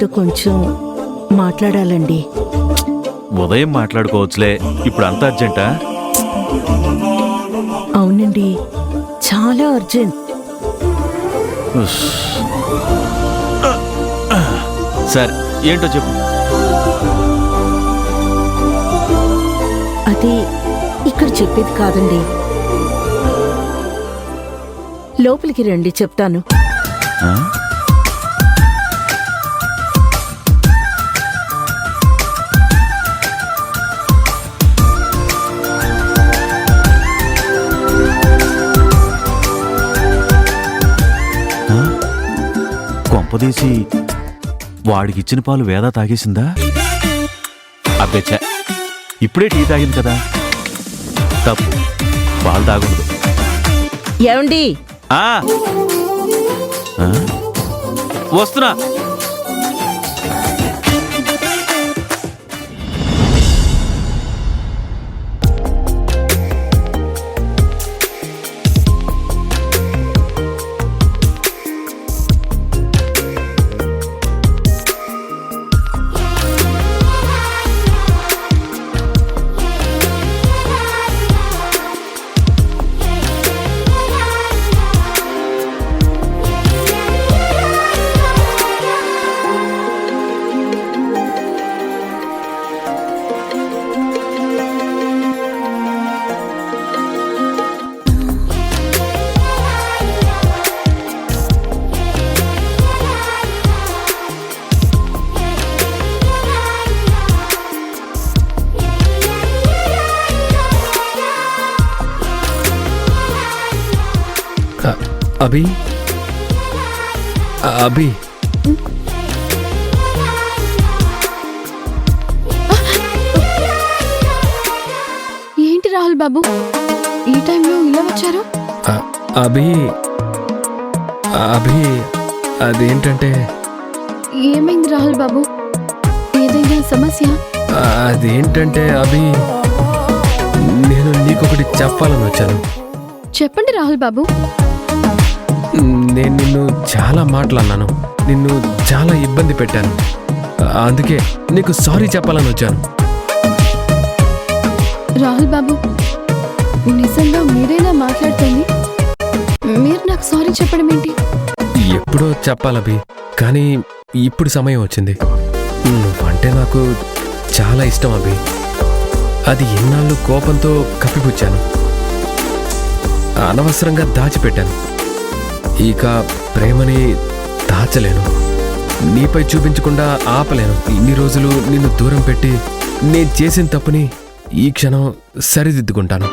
మీతో కొంచెం మాట్లాడాలండి. ఉదయం మాట్లాడుకోవచ్చులే, ఇప్పుడు అంత అర్జెంటా? అవునండి, చాలా అర్జెంట్. సరే, ఏంటో చెప్పు. అది ఇక్కడ చెప్పేది కాదండి. లోపలికి రండి, చెప్తాను. ఆ? కొంపదీసి వాడికిచ్చిన పాలు వేద తాగేసిందా? అబ్బెచ్చా, ఇప్పుడే టీ తాగింది కదా, తప్పు. పాలు తాగకూడదు. ఏమండి? ఆ? ఆ? వస్తున్నా. అభి, అభి, ఏంటి రాహుల్ బాబు ఈ టైంలో ఇలా వచ్చారు? అభి, అభి, అదేంటంటే... ఏమైంది రాహుల్ బాబు? ఏదైనా సమస్య? అదేంటంటే అభి, నేను నీకొకటి చెప్పాలని వచ్చాను. చెప్పండి రాహుల్ బాబు. నేను నిన్ను చాలా మాట్లాడినాను, నిన్ను చాలా ఇబ్బంది పెట్టాను. అందుకే నీకు సారీ చెప్పాలని వచ్చాను. రాహుల్ బాబు, నిజంగా మీరేనా మాట్లాడుతుంది? మీరు నాకు సారీ చెప్పడం ఏంటి? ఎప్పుడో చెప్పాలభి, కానీ ఇప్పుడు సమయం వచ్చింది. నువ్వంటే నాకు చాలా ఇష్టం అభి. అది ఎన్నాళ్ళు కోపంతో కప్పిపుచ్చాను, అనవసరంగా దాచిపెట్టాను. ఇక ప్రేమని దాచలేను, నీపై చూపించకుండా ఆపలేను. ఇన్ని రోజులు నిన్ను దూరం పెట్టి నేను చేసిన తప్పుని ఈ క్షణం సరిదిద్దుకుంటాను.